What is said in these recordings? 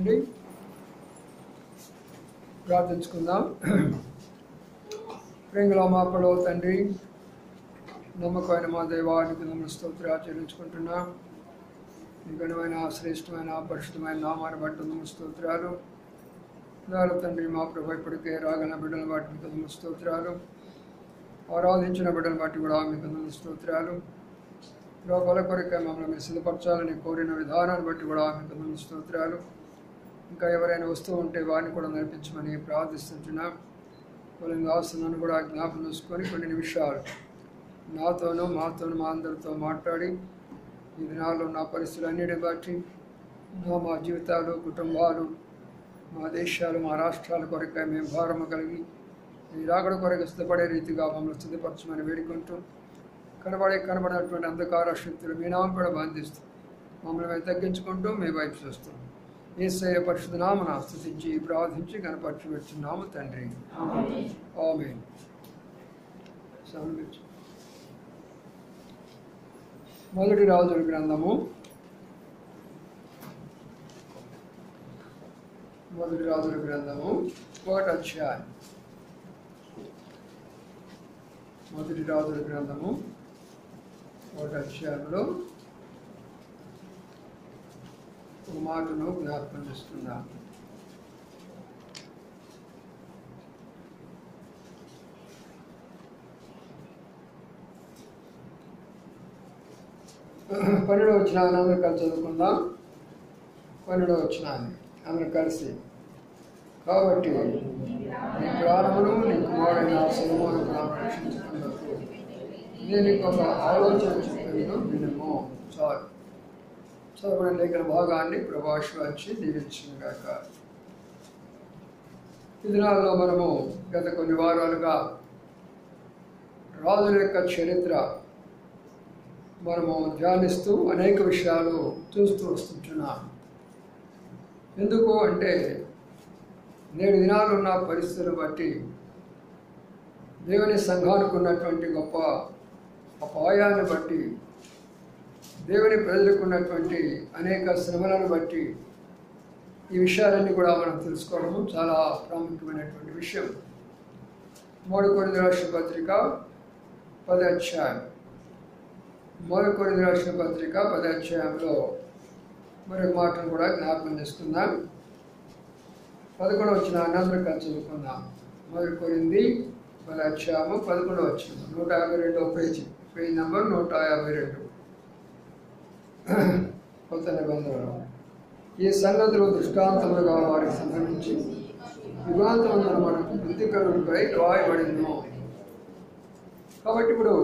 రండి ప్రార్థించుకుందాం. ప్రేంగుల మా పడవ తండ్రి, నమ్మకమైన మా దైవానికి స్తోత్రాలు చెల్లించుకుంటున్నాం. మీ ఘనమైన శ్రేష్టమైన పరిశుద్ధమైన నామాన్ని బట్టి స్తోత్రాలు. దాని తండ్రి మా ప్రభు ఇప్పటికే రాగల బిడ్డలు బట్టి మీకు స్తోత్రాలు. ఆరాధించిన బిడ్డలు బట్టి కూడా మీకు స్తోత్రాలు. లోపల కొరకే మమ్మల్ని సిద్ధపరచాలని కోరిన విధానాన్ని బట్టి కూడా మీకు స్తోత్రాలు. ఇంకా ఎవరైనా వస్తూ ఉంటే వారిని కూడా నడిపించమని ప్రార్థిస్తుంటున్నాం. వాళ్ళని ఆసనాన్ని కూడా జ్ఞాపకం చేసుకొని కొన్ని నిమిషాలు నాతోనూ మాతోనూ మా అందరితో మాట్లాడి ఈ దినాల్లో నా పరిస్థితులన్నిటిని బట్టి మా జీవితాలు, కుటుంబాలు, మా దేశాలు, మా రాష్ట్రాల కొరకై మేము భారము కలిగి ఈ రాకడ కొరకు సిద్ధపడే రీతిగా మమ్మల్ని సిద్ధపరచమని వేడుకుంటూ కనబడినటువంటి అంధకార శక్తులు మీ నామం కూడా బంధిస్తూ మమ్మల్ని మేము తగ్గించుకుంటూ మీ వైపు చూస్తాం. యేసయ్య పరిశుద్ధ నామమున స్తుతించి ప్రార్థించి కనపరచి వచ్చున్నాము తండ్రి, ఆమేన్. మొదటి రాజుల గ్రంథము 1వ అధ్యాయం. 1వ రాజుల గ్రంథము 1వ అధ్యాయంలో ఒక మాటను జ్ఞాపకం చేస్తున్నాను. పన్నెండవ వచనాన్ని అందరూ కలిసి చదువుకుందాం. 12వ వచనాన్ని అందరూ కలిసి. కాబట్టి నీ ప్రాణమును నీ కుమారుడైన సొలొమోనుకు రక్షించుకున్నప్పుడు నేను నీకు ఒక ఆలోచన చెప్పాను, వినుము. చాలు. చదవబడిన లేఖన భాగాన్ని ప్రభావించి దీవించుగాక. ఈ దినాల్లో మనము గత కొన్ని వారాలుగా రాజుల యొక్క చరిత్ర మనము ధ్యానిస్తూ అనేక విషయాలు చూస్తూ వస్తుంటున్నాం. ఎందుకు అంటే నేడు దినాలు ఉన్న పరిస్థితులను బట్టి దేవుని సంఘానికి ఉన్నటువంటి గొప్ప అపాయాన్ని బట్టి, దేవుని ప్రజలకు ఉన్నటువంటి అనేక శ్రమలను బట్టి ఈ విషయాలన్నీ కూడా మనం తెలుసుకోవడము చాలా ప్రాముఖ్యమైనటువంటి విషయం. 3 కొరింథీయుల రాసిన పత్రిక 10వ అధ్యాయం. 3 కొరింథీయుల రాసిన పత్రిక 10వ అధ్యాయంలో మరొక మాటను కూడా జ్ఞాపకం చేసుకుందాం. 11వ వచనాన్ని అందరూ కలిసి చదువుకుందాం. 1 కొరింథీ 10వ అధ్యాయము 11వ వచనం, 152వ పేజీ, పేజీ నంబర్ 152, కొత్త నిబంధనలో. ఈ సంగతులు దృష్టాంతములుగా వారికి సంబంధించి యుగాంతమున మనకు బుద్ధికరుడిపై రాయబడింది. కాబట్టి ఇప్పుడు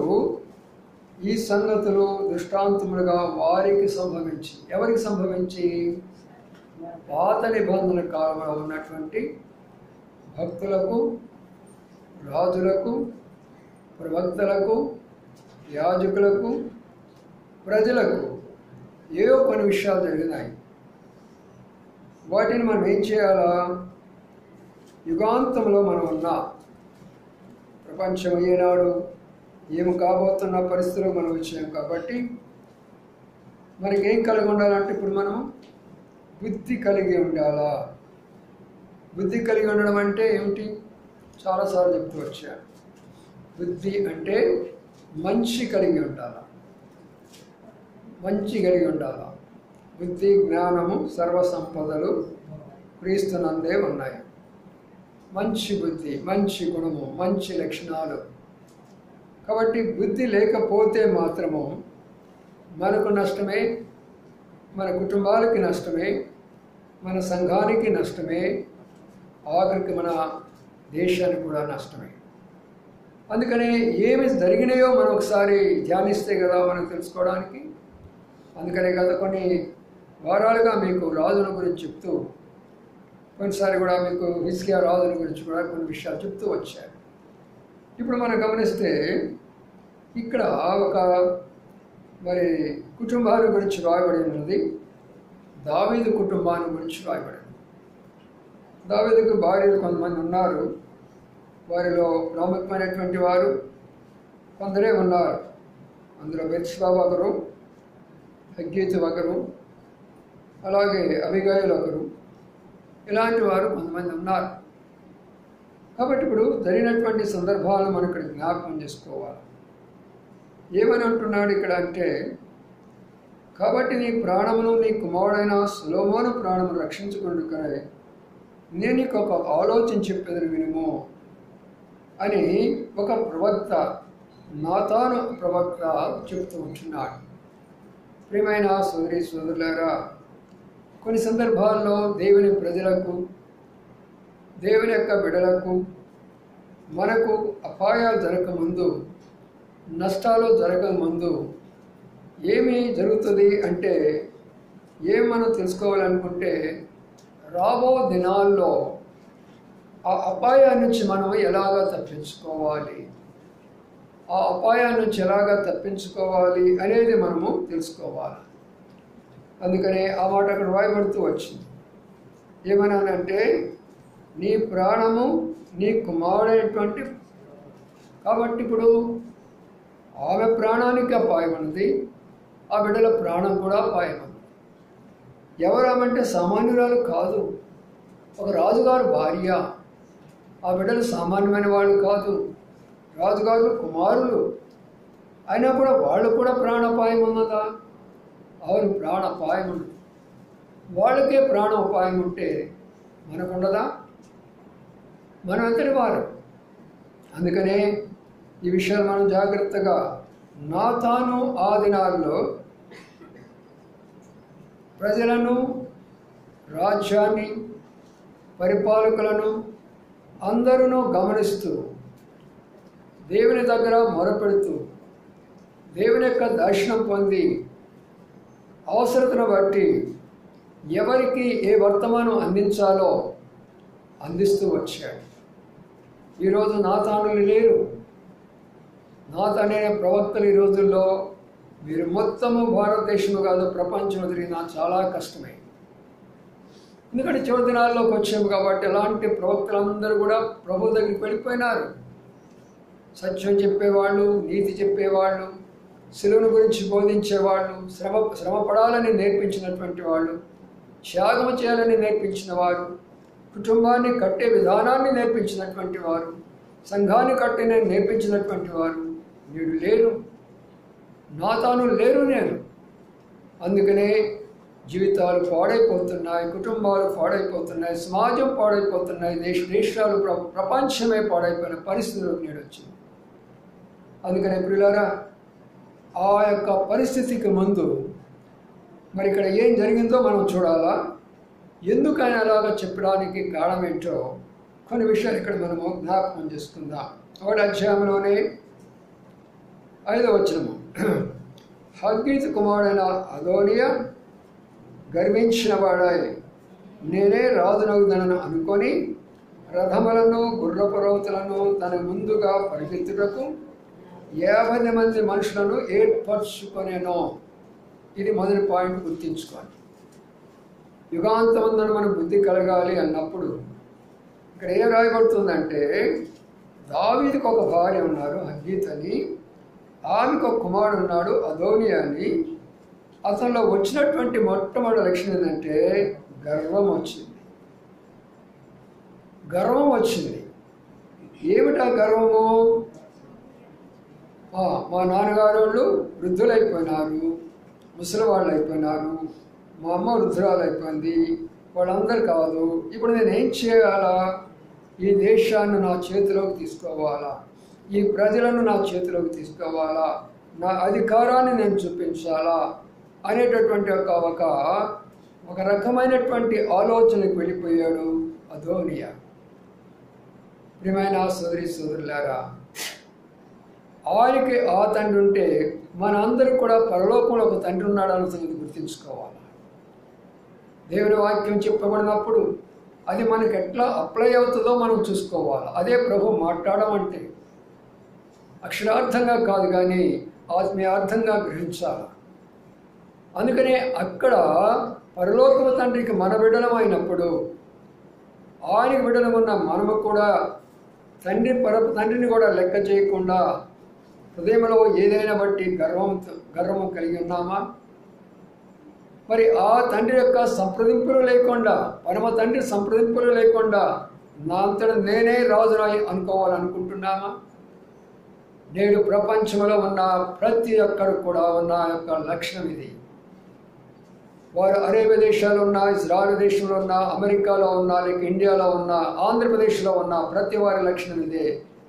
ఈ సంగతులు దృష్టాంతములుగా వారికి సంభవించి, ఎవరికి సంభవించి? పాత నిబంధన కాలంలో ఉన్నటువంటి భక్తులకు, రాజులకు, ప్రవక్తలకు, యాజకులకు, ప్రజలకు ఏవో కొన్ని విషయాలు జరిగినాయి. వాటిని మనం ఏం చేయాలా? యుగాంతంలో మనం ఉన్నా, ప్రపంచం ఏనాడు ఏమి కాబోతున్న పరిస్థితులు మనం వచ్చాం. కాబట్టి మనకేం కలిగి ఉండాలంటే ఇప్పుడు మనం బుద్ధి కలిగి ఉండాలా. బుద్ధి కలిగి ఉండడం అంటే ఏమిటి? చాలాసార్లు చెప్తూ వచ్చాను. బుద్ధి అంటే మంచి కలిగి ఉండాలా, మంచి కలిగి ఉండాలా. బుద్ధి, జ్ఞానము, సర్వసంపదలు క్రీస్తునందే ఉన్నాయి. మంచి బుద్ధి, మంచి గుణము, మంచి లక్షణాలు. కాబట్టి బుద్ధి లేకపోతే మాత్రము మనకు నష్టమే, మన కుటుంబాలకి నష్టమే, మన సంఘానికి నష్టమే, ఆఖరికి మన దేశానికి కూడా నష్టమే. అందుకనే ఏమి జరిగినాయో మనం ఒకసారి ధ్యానిస్తే కదా మనం తెలుసుకోవడానికి. అందుకనే గత కొన్ని వారాలుగా మీకు రాజుల గురించి చెప్తూ, కొన్నిసారి కూడా మీకు హిజ్కియా రాజుల గురించి కూడా కొన్ని విషయాలు చెప్తూ వచ్చారు. ఇప్పుడు మనం గమనిస్తే ఇక్కడ ఒక మరి కుటుంబాల గురించి రాయబడి ఉన్నది. దావీదు కుటుంబాన్ని గురించి రాయబడింది. దావీదుకు భార్యలు కొంతమంది ఉన్నారు. వారిలో ప్రాముఖ్యమైనటువంటి వారు కొందరే ఉన్నారు. అందులో బెత్షెబా ఒకరు, హగ్గీతు ఒకరు, అలాగే అబిగయీలు ఒకరు, ఇలాంటి వారు కొంతమంది ఉన్నారు. కాబట్టి ఇప్పుడు జరిగినటువంటి సందర్భాలను మనం ఇక్కడ జ్ఞాపకం చేసుకోవాలి. ఏమని అంటున్నాడు ఇక్కడ అంటే, కాబట్టి నీ ప్రాణమును నీ కుమారుడైన సొలొమోను ప్రాణమును రక్షించుకొనుటకై నేను నీకు ఒక ఆలోచన చెప్పేదని వినుము అని ఒక ప్రవక్త, నాతాను ప్రవక్త చెప్తూ ఉంటున్నాడు. ప్రియమైన సోదరి సోదరులారా, కొన్ని సందర్భాల్లో దేవుని ప్రజలకు, దేవుని యొక్క బిడ్డలకు మనకు అపాయాలు జరగకముందు, నష్టాలు జరగకముందు ఏమి జరుగుతుంది అంటే, ఏం మనం తెలుసుకోవాలనుకుంటే, రాబో దినాల్లో ఆ అపాయాన్ని నుంచి మనం ఎలాగా తప్పించుకోవాలి, ఆ అపాయాన్ని నుంచి ఎలాగా తప్పించుకోవాలి అనేది మనము తెలుసుకోవాలి. అందుకనే ఆ మాట అక్కడ రాయబడుతూ వచ్చింది. ఏమన్నానంటే, నీ ప్రాణము నీ కుమారుడైనటువంటి, కాబట్టి ఇప్పుడు ఆమె ప్రాణానికి అపాయం ఉన్నది, ఆ బిడ్డల ప్రాణం కూడా అపాయం ఉంది. ఎవరామంటే సామాన్యురాలు కాదు, ఒక రాజుగారు భార్య. ఆ బిడ్డలు సామాన్యమైన వాళ్ళు కాదు, రాజుగారు కుమారులు. అయినా కూడా వాళ్ళు కూడా ప్రాణాపాయం ఉన్నదా? అవును, ప్రాణాపాయం ఉన్నది. వాళ్ళకే ప్రాణాపాయం ఉంటే మనకు ఉండదా? మనం అంతటి వారు. అందుకనే ఈ విషయాలు మనం జాగ్రత్తగా, నాతాను ఆ దినాల్లో ప్రజలను, రాజ్యాన్ని, పరిపాలకులను అందరూ గమనిస్తూ, దేవుని దగ్గర మొరపెడుతూ, దేవుని యొక్క దర్శనం పొంది, అవసరతను బట్టి ఎవరికి ఏ వర్తమానం అందించాలో అందిస్తూ వచ్చాడు. ఈరోజు నాతానులు లేరు. నాతాను అనే ప్రవక్తలు ఈ రోజుల్లో మీరు మొత్తము భారతదేశంలో కాదు, ప్రపంచంలో తిరిగినా చాలా కష్టమే. ఎందుకంటే చివరి దినాల్లోకి వచ్చాము కాబట్టి ఎలాంటి ప్రవక్తలందరూ కూడా ప్రభు దగ్గరికి వెళ్ళిపోయినారు. సత్యం చెప్పేవాళ్ళు, నీతి చెప్పేవాళ్ళు, శిలువను గురించి బోధించేవాళ్ళు, శ్రమ పడాలని నేర్పించినటువంటి వాళ్ళు, త్యాగం చేయాలని నేర్పించిన వారు, కుటుంబాన్ని కట్టే విధానాన్ని నేర్పించినటువంటి వారు, సంఘాన్ని కట్టే నేర్పించినటువంటి వారు నేడు లేరు. నాతాను లేరు నేను. అందుకనే జీవితాలు పాడైపోతున్నాయి, కుటుంబాలు పాడైపోతున్నాయి, సమాజం పాడైపోతున్నాయి, దేశాలు ప్రపంచమే పాడైపోయిన పరిస్థితులకు నేడు వచ్చింది. అందుకనే ప్రియులారా, ఆ యొక్క పరిస్థితికి ముందు మరి ఇక్కడ ఏం జరిగిందో మనం చూడాలా. ఎందుకు ఆయన అలాగా చెప్పడానికి కారణం ఏంటో కొన్ని విషయాలు ఇక్కడ మనము జ్ఞాపకం చేసుకుందాం. 1వ అధ్యాయంలోనే 5వ వచనము, హగ్గీతు కుమారుడైన అదోనియా గర్వించిన వాడాయి, నేనే రాజునగుదనను అనుకొని రథములను, గుర్రపు రౌతులను తన ముందుగా పరిగెత్తుటకు 50 మంది మనుషులను ఏర్పరచుకొనేను. ఇది మొదటి పాయింట్, గుర్తించుకోండి. యుగాంతమందున మన బుద్ధి కలగాలి అన్నప్పుడు ఇక్కడ ఏం రాయబడుతుందంటే, దావీదుకు ఒక భార్య ఉన్నారు హగ్గీత్ అని, ఆమెకు ఒక కుమారుడు ఉన్నాడు అదోనియా అని. అతనిలో వచ్చినటువంటి మొట్టమొదటి లక్షణం ఏంటంటే గర్వం వచ్చింది. గర్వం వచ్చింది. ఏమిటా గర్వము? మా నాన్నగారు వాళ్ళు వృద్ధులైపోయినారు, ముసలి వాళ్ళు అయిపోయినారు, మా అమ్మ వృద్ధురాలు అయిపోయింది, వాళ్ళందరూ కాదు, ఇప్పుడు నేను ఏం చేయాలా? ఈ దేశాన్ని నా చేతిలోకి తీసుకోవాలా, ఈ ప్రజలను నా చేతిలోకి తీసుకోవాలా, నా అధికారాన్ని నేను చూపించాలా అనేటటువంటి ఒక రకమైనటువంటి ఆలోచనకు వెళ్ళిపోయాడు అదోనియా. ప్రియమైన సోదరి సోదరులారా, ఆయనకి ఆ తండ్రి ఉంటే మనందరూ కూడా పరలోకంలో ఒక తండ్రి ఉన్నాడు అన్న సంగతి గుర్తించుకోవాలి. దేవుని వాక్యం చెప్పబడినప్పుడు అది మనకి ఎట్లా అప్లై అవుతుందో మనం చూసుకోవాలి. అదే ప్రభు మాట్లాడడం అంటే అక్షరార్థంగా కాదు కానీ ఆత్మీయార్థంగా గ్రహించాలి. అందుకనే అక్కడ పరలోకపు తండ్రికి మన బిడ్డలమైనప్పుడు ఆయనకి బిడ్డలమున్న మనము కూడా తండ్రిని కూడా లెక్క చేయకుండా హృదయంలో ఏదైనా బట్టి గర్వము కలిగి ఉన్నామా? మరి ఆ తండ్రి యొక్క సంప్రదింపులు లేకుండా, పరమ తండ్రి సంప్రదింపులు లేకుండా నా అంతటా నేనే రాజునై అనుకోవాలనుకుంటున్నామా? నేడు ప్రపంచంలో ఉన్న ప్రతి ఒక్కరు కూడా ఉన్న యొక్క లక్షణం ఇది. వారు అరేబియా దేశాల్లో ఉన్న, ఇజ్రాయెల్ దేశంలో ఉన్న, అమెరికాలో ఉన్న, లేక ఇండియాలో ఉన్న, ఆంధ్రప్రదేశ్లో ఉన్న ప్రతి వారి లక్షణం ఇదే.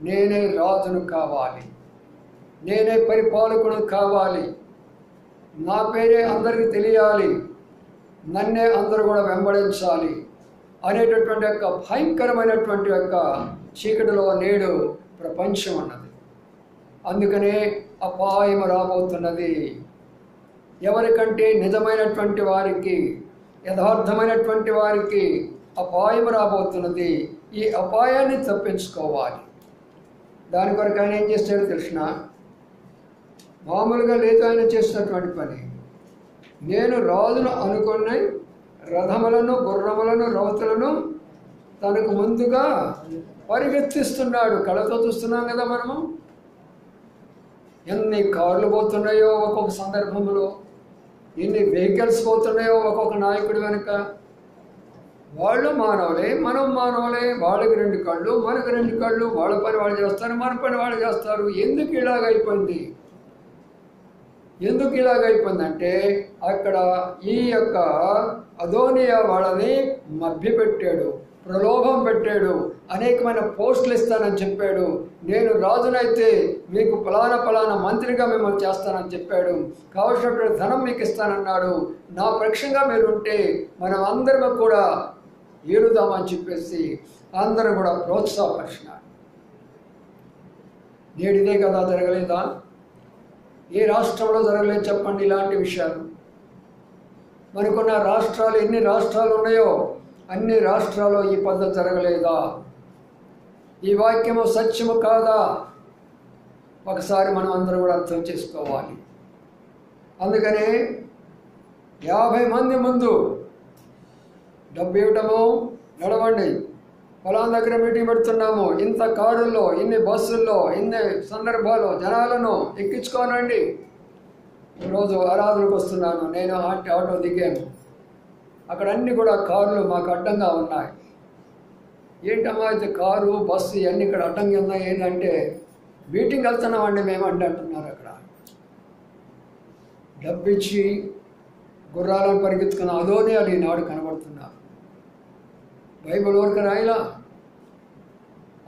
నేనే రాజును కావాలి, నేనే పరిపాలకుడు కావాలి, నా పేరే అందరికీ తెలియాలి, నన్నే అందరూ కూడా వెంబడించాలి అనేటటువంటి యొక్క భయంకరమైనటువంటి యొక్క చీకటిలో నేడు ప్రపంచం ఉన్నది. అందుకనే అపాయం రాబోతున్నది. ఎవరికంటే నిజమైనటువంటి వారికి, యథార్థమైనటువంటి వారికి అపాయం రాబోతున్నది. ఈ అపాయాన్ని తప్పించుకోవాలి. దాని కొరకు ఆయన ఏం చేస్తాడో తెలిసిన, మామూలుగా లేదు ఆయన చేసినటువంటి పని. నేను రాజును అనుకుని రథములను, గుర్రములను, రౌతులను తనకు ముందుగా పరిగెత్తిస్తున్నాడు. కళ్ళతో చూస్తున్నాం కదా మనము. ఎన్ని కార్లు పోతున్నాయో ఒక్కొక్క సందర్భంలో, ఎన్ని వెహికల్స్ పోతున్నాయో ఒక్కొక్క నాయకుడి వెనుక. వాళ్ళు మానవులే, మనం మానవులే. వాళ్ళకి 2 కళ్ళు, మనకు 2 కళ్ళు. వాళ్ళ పని వాళ్ళు చేస్తారు, మన పని వాళ్ళు చేస్తారు. ఎందుకు ఇలాగైపోయింది? ఎందుకు ఇలాగైపోయిందంటే అక్కడ ఈ యొక్క అదోనియా వాళ్ళని మభ్యపెట్టాడు, ప్రలోభం పెట్టాడు, అనేకమైన పోస్టులు ఇస్తానని చెప్పాడు. నేను రాజునైతే మీకు ఫలానా మంత్రిగా మిమ్మల్ని చేస్తానని చెప్పాడు. కావలసినటువంటి ధనం మీకు ఇస్తానన్నాడు. నా పక్షంగా మీరు ఉంటే మనం అందరం కూడా ఏడుదామని చెప్పేసి అందరూ కూడా ప్రోత్సాహపరిచినారు. నేడు ఇదే కదా జరగలేదా? ఏ రాష్ట్రంలో జరగలేదు చెప్పండి ఇలాంటి విషయాలు? మనకున్న రాష్ట్రాలు, ఎన్ని రాష్ట్రాలు ఉన్నాయో అన్ని రాష్ట్రాల్లో ఈ పద్ధతి జరగలేదా? ఈ వాక్యము సత్యము కాదా? ఒకసారి మనం అందరూ కూడా అర్థం చేసుకోవాలి. అందుకనే 50 మంది ముందు డబ్బు ఇవ్వటము, నడవండి, ఫలానా దగ్గర మీటింగ్ పెడుతున్నాము, ఇంత కారుల్లో, ఇన్ని బస్సుల్లో, ఇన్ని సందర్భాల్లో జనాలను ఎక్కించుకోనండి. ఈరోజు ఆరాధనకు వస్తున్నాను, నేను ఆటో దిగాను, అక్కడ అన్నీ కూడా కార్లు మాకు అడ్డంగా ఉన్నాయి. ఏంటమ్మా అయితే కారు, బస్సు ఇవన్నీ ఇక్కడ అడ్డంగా ఉన్నాయి ఏంటంటే, మీటింగ్ వెళ్తున్నామండి మేము అంటున్నారు. అక్కడ డబ్బిచ్చి గుర్రాలను పరిగెత్తుకున్న అదోనియా ఈనాడు కనబడుతున్నారు. బైబిల్ వరకు రాయలా.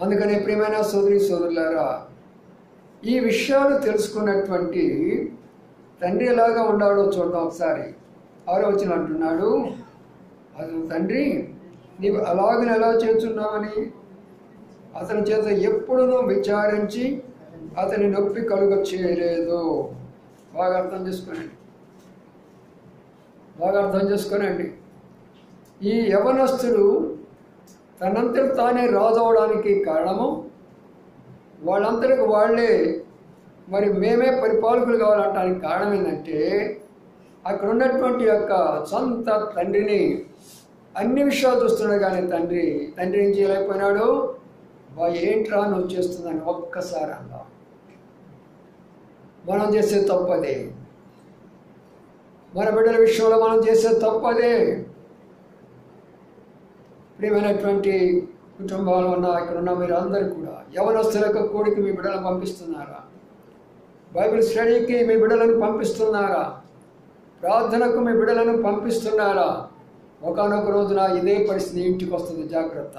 అందుకనే ప్రియమైన సోదరులారా, ఈ విషయాలు తెలుసుకున్నటువంటి తండ్రి ఎలాగా ఉన్నాడో చూద్దాం ఒకసారి. 6వ వచనం అంటున్నాడు, అతను తండ్రి నీవు అలాగని ఎలా చేస్తున్నావని అతని చేత ఎప్పుడూ విచారించి అతని నొప్పి కలుగ చేయలేదు. బాగా అర్థం చేసుకోనండి. ఈ యవనస్తుడు తనంతట తానే రాజు అవడానికి కారణము, వాళ్ళంతటికి వాళ్ళే మరి మేమే పరిపాలకులు కావాలంటానికి కారణం ఏంటంటే, అక్కడ ఉన్నటువంటి యొక్క సొంత తండ్రిని అన్ని విషయాలు చూస్తున్నాడు. కానీ తండ్రి ఏం చేయలేకపోయినాడు. ఏంట్రా నువ్వు చేస్తుందని ఒక్కసారి అన్నా. మనం చేసే తప్పదే, మన బిడ్డల విషయంలో మనం చేసే తప్పదే. ప్రియమైనటువంటి కుటుంబాలు ఉన్న ఇక్కడ ఉన్న మీరు అందరూ కూడా యవనస్తులకు కూడికి మీ బిడ్డలను పంపిస్తున్నారా? బైబిల్ స్టడీకి మీ బిడ్డలను పంపిస్తున్నారా? ప్రార్థనకు మీ బిడ్డలను పంపిస్తున్నారా? ఒకనొక రోజున ఇదే పరిస్థితి ఇంటికి వస్తుంది, జాగ్రత్త.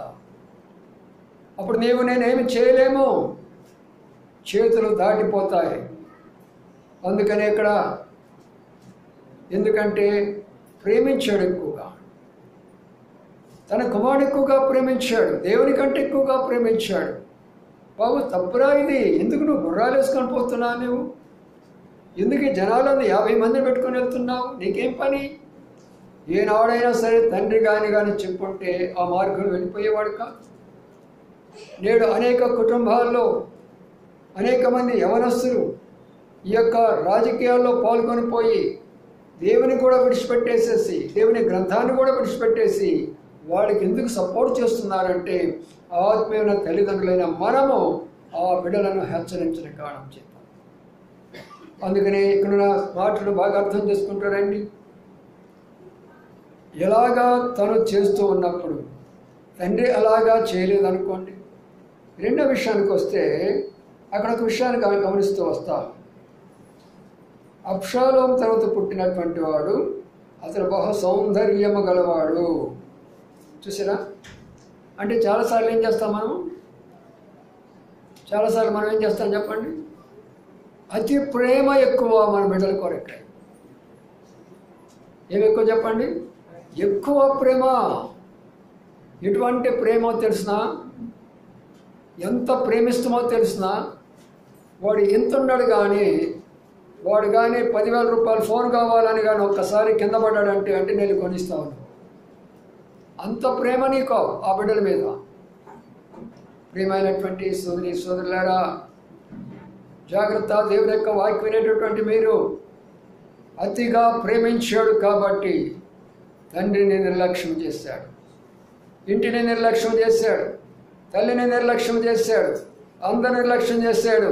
అప్పుడు నేనేమి చేయలేము, చేతులు దాటిపోతాయి. అందుకనే ఇక్కడ ఎందుకంటే ప్రేమించాడు ఎక్కువగా, తన కుమారుడు ఎక్కువగా ప్రేమించాడు, దేవుని కంటే ఎక్కువగా ప్రేమించాడు. బాబు తప్పురా ఇది, ఎందుకు నువ్వు గుర్రాలు వేసుకొని పోతున్నావు? నువ్వు ఎందుకు ఈ జనాలను 50 మందిని పెట్టుకొని వెళ్తున్నావు? నీకేం పని? ఏనాడైనా సరే తండ్రి కానీ చెప్పుంటే ఆ మార్గం వెళ్ళిపోయేవాడు కాదు. నేడు అనేక కుటుంబాల్లో అనేక మంది యవనస్తులు ఈ యొక్క రాజకీయాల్లో పాల్గొని పోయి దేవుని కూడా విడిచిపెట్టేసేసి, దేవుని గ్రంథాన్ని కూడా విడిచిపెట్టేసి వాళ్ళకి ఎందుకు సపోర్ట్ చేస్తున్నారంటే, ఆత్మీయమైన తల్లిదండ్రులైన మనము ఆ బిడ్డలను హెచ్చరించిన కారణం చేద్దాం. అందుకనే ఇక్కడ మాటలు బాగా అర్థం చేసుకుంటారండి. ఎలాగా తను చేస్తూ ఉన్నప్పుడు తండ్రి అలాగా చేయలేదనుకోండి. రెండో విషయానికి వస్తే అక్కడ ఒక విషయాన్ని గమనిస్తూ వస్తా. అబ్షాలోము తర్వాత పుట్టినటువంటి వాడు అతను బహు సౌందర్యము గలవాడు. చూసారా? అంటే చాలాసార్లు ఏం చేస్తాం మనం? చాలాసార్లు మనం ఏం చేస్తాం చెప్పండి? అతి ప్రేమ ఎక్కువ మన బిడ్డల కొరకే. ఏమి ఎక్కువ చెప్పండి? ఎక్కువ ప్రేమ. ఎటువంటి ప్రేమో తెలిసినా, ఎంత ప్రేమిస్తామో తెలిసినా, వాడు ఎంత ఉన్నాడు కానీ వాడు కానీ 10,000 రూపాయలు ఫోన్ కావాలని కానీ ఒక్కసారి కింద పడ్డాడంటే అంటే నేను కొనిస్తాను. అంత ప్రేమ నీకు ఆ బిడ్డల మీద. ప్రియమైనటువంటి సోదరి సోదరులారా, జాగ్రత్త. దేవుని యొక్క వాక్యం వినేటటువంటి మీరు అతిగా ప్రేమించాడు కాబట్టి తండ్రిని నిర్లక్ష్యం చేశాడు, ఇంటిని నిర్లక్ష్యం చేశాడు, తల్లిని నిర్లక్ష్యం చేశాడు, అందరు నిర్లక్ష్యం చేశాడు.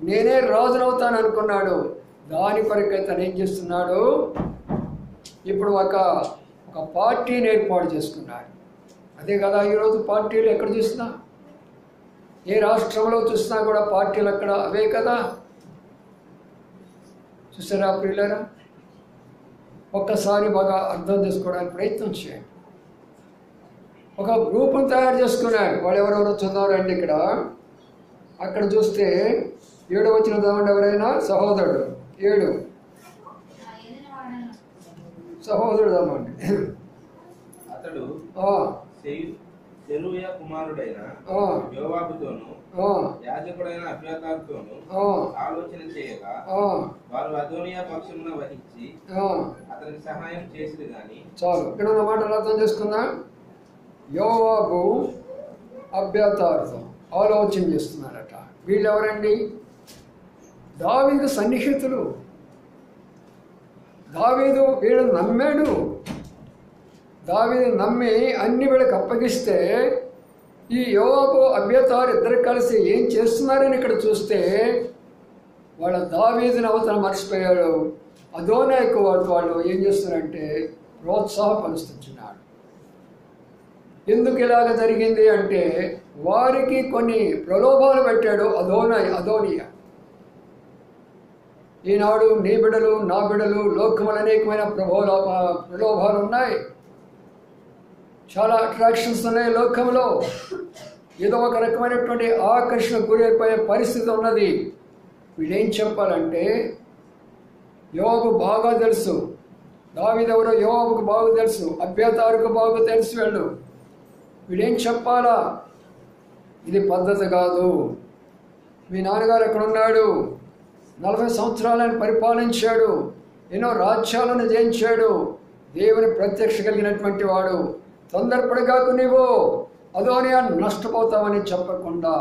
నేనే రాజునవుతాను అనుకున్నాడు. దాని కొరకై తను ఏం చేస్తున్నాడు? ఇప్పుడు ఒక పార్టీని ఏర్పాటు చేసుకున్నాడు. అదే కదా ఈరోజు పార్టీలు ఎక్కడ చూసినా, ఏ రాష్ట్రంలో చూసినా కూడా పార్టీలు అక్కడ అవే కదా. చూసారా ప్రియులారా? ఒక్కసారి బాగా అర్థం చేసుకోవడానికి ప్రయత్నం చేయండి. ఒక గ్రూప్ను తయారు చేసుకున్నాడు. వాళ్ళు ఎవరెవరో చూద్దామండి. ఇక్కడ అక్కడ చూస్తే 7వ వచనం చదవండి. ఎవరైనా సహోదరుడు 7 సహోదరుడు చదవండి. అతడు సెరూయా కుమారుడైన యోవాబుతోను యాజకుడైన అబ్యాతారుతోను ఆలోచన చేయగా వారు అదోనియా పక్షమున వహించి అతనికి సహాయం చేసిరు గాని. చాలు, ఇక్కడ ఉన్న మాటలు అర్థం చేసుకున్నా. యోవాబు అబ్యాతారుతో ఆలోచన చేస్తున్నారట. వీళ్ళు ఎవరండి? దావీదు సన్నిహితులు. దావీదు వీడు నమ్మాడు. దావీదు నమ్మి అన్ని వీళ్ళకి అప్పగిస్తే ఈ యోవాబు అబ్యాతారు ఇద్దరు కలిసి ఏం చేస్తున్నారని ఇక్కడ చూస్తే వాళ్ళ దావీదుని అవతల మర్చిపోయాడు. అదోనియాకు వాళ్ళు ఏం చేస్తున్నారంటే ప్రోత్సాహపరుస్తున్నాడు. ఎందుకు ఇలాగ జరిగింది అంటే వారికి కొన్ని ప్రలోభాలు పెట్టాడు అదోనియా. ఈనాడు నీ బిడ్డలు నా బిడ్డలు లోకములు అనేకమైన ప్రలోభాలు ఉన్నాయి. చాలా అట్రాక్షన్స్ ఉన్నాయి లోకంలో. ఏదో ఒక రకమైనటువంటి ఆకర్షణ గురైపోయే పరిస్థితి ఉన్నది. వీడేం చెప్పాలంటే యోవాబు బాగా తెలుసు, దావీదెవరో యోవాబుకు బాగా తెలుసు, అబ్యాతారుకు బాగా తెలుసు. వీడేం చెప్పాలా? ఇది పద్ధతి కాదు. మీ నాన్నగారు ఎక్కడున్నాడు? 40 సంవత్సరాలను పరిపాలించాడు, ఎన్నో రాజ్యాలను జయించాడు, దేవుని ప్రత్యక్ష కలిగినటువంటి వాడు. తొందరపడగాకు, నీవు అదోనియా నష్టపోతామని చెప్పకుండా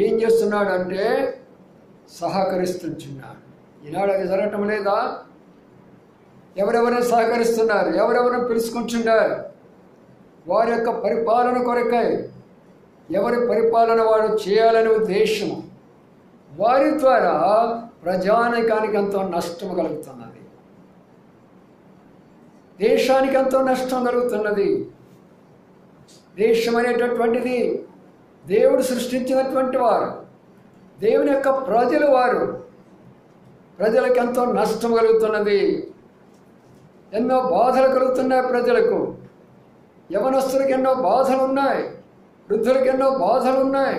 ఏం చేస్తున్నాడు అంటే సహకరిస్తున్నాడు. ఈనాడు అది జరగటం లేదా? ఎవరెవరిని సహకరిస్తున్నారు? ఎవరెవరిని పిలుచుకుంటున్నారు? వారి యొక్క పరిపాలన కొరకై ఎవరి పరిపాలన వాడు చేయాలనే ఉద్దేశము. వారి ద్వారా ప్రజానికానికి ఎంతో నష్టం కలుగుతున్నది, దేశానికి ఎంతో నష్టం కలుగుతున్నది. దేశం అనేటటువంటిది దేవుడు సృష్టించినటువంటి వారు, దేవుని యొక్క ప్రజలు. వారు ప్రజలకు ఎంతో నష్టం కలుగుతున్నది, ఎన్నో బాధలు కలుగుతున్నాయి ప్రజలకు. యవనస్తులకు ఎన్నో బాధలు ఉన్నాయి, వృద్ధులకు ఎన్నో బాధలు ఉన్నాయి.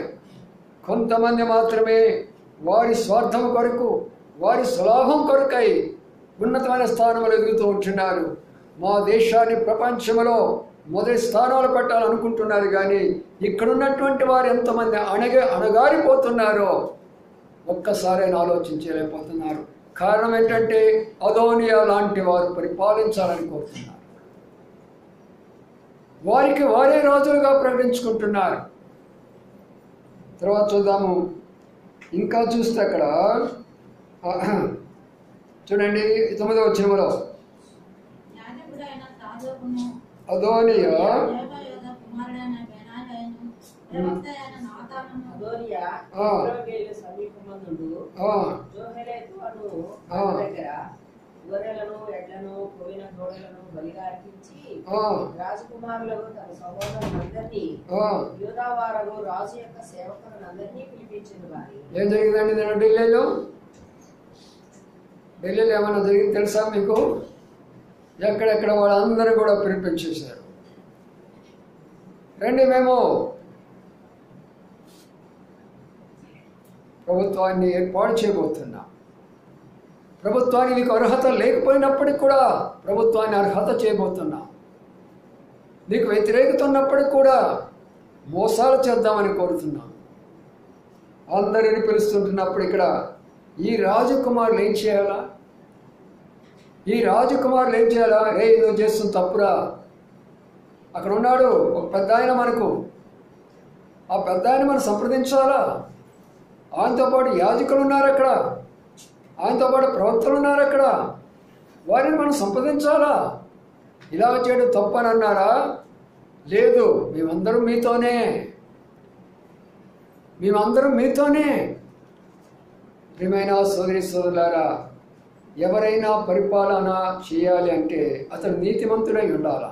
కొంతమంది మాత్రమే వారి స్వార్థం కొరకు, వారి స్వలాభం కొరకై ఉన్నతమైన స్థానంలో ఎదుగుతూ ఉంటున్నారు. మా దేశాన్ని ప్రపంచంలో మొదటి స్థానాలు పెట్టాలనుకుంటున్నారు. కానీ ఇక్కడున్నటువంటి వారు ఎంతమంది అణగారిపోతున్నారో ఒక్కసారైనా ఆలోచించలేకపోతున్నారు. కారణం ఏంటంటే అదోనియా లాంటి వారు పరిపాలించాలని కోరుతున్నారు. వారికి వారే రాజులుగా ప్రకటించుకుంటున్నారు. తర్వాత చూద్దాము. ఇంకా చూస్తే అక్కడ చూడండి 9వ వచనంలో అదోనియా గొర్రెలను ఎడ్లను పోయిన గోడలను బలిగా అర్పించి ఆ, రాజకుమారులకు తన సహోదరులందరినీ ఆ. యూదావారము రాజు యొక్క సేవకులందరినీ పిలిపించింది వారి. ఏం జరిగిందండి నేను ఢిల్లీలో ఏమైనా జరిగింది తెలుసా మీకు? ఎక్కడెక్కడ వాళ్ళందరూ కూడా పిలిపించేశారు. రండి, మేము ప్రభుత్వాన్ని ఏర్పాటు చేయబోతున్నాం. ప్రభుత్వానికి నీకు అర్హత లేకపోయినప్పటికి కూడా ప్రభుత్వాన్ని అర్హత చేయబోతున్నాం. నీకు వ్యతిరేకత ఉన్నప్పటికి కూడా మోసాలు చేద్దామని కోరుతున్నాం. అందరిని పిలుస్తుంటున్నప్పుడు ఇక్కడ ఈ రాజకుమారులు ఏం చేయాలా? రే నువ్వు చేస్తున్న తప్పురా. అక్కడ ఉన్నాడు ఒక పెద్ద ఆయన, మనకు ఆ పెద్ద ఆయన మనం సంప్రదించాలా. ఆయనతో పాటు యాజకులు ఉన్నారు అక్కడ, ఆయనతో పాటు ప్రవక్తలు ఉన్నారు అక్కడ, వారిని మనం సంప్రదించాలా. ఇలా చేయడం తప్పు అని అన్నారా? లేదు, మేమందరం మీతోనే. ప్రియమైన సోదరి సోదరులారా, ఎవరైనా పరిపాలన చేయాలి అంటే అతడు నీతిమంతుడై ఉండాలా,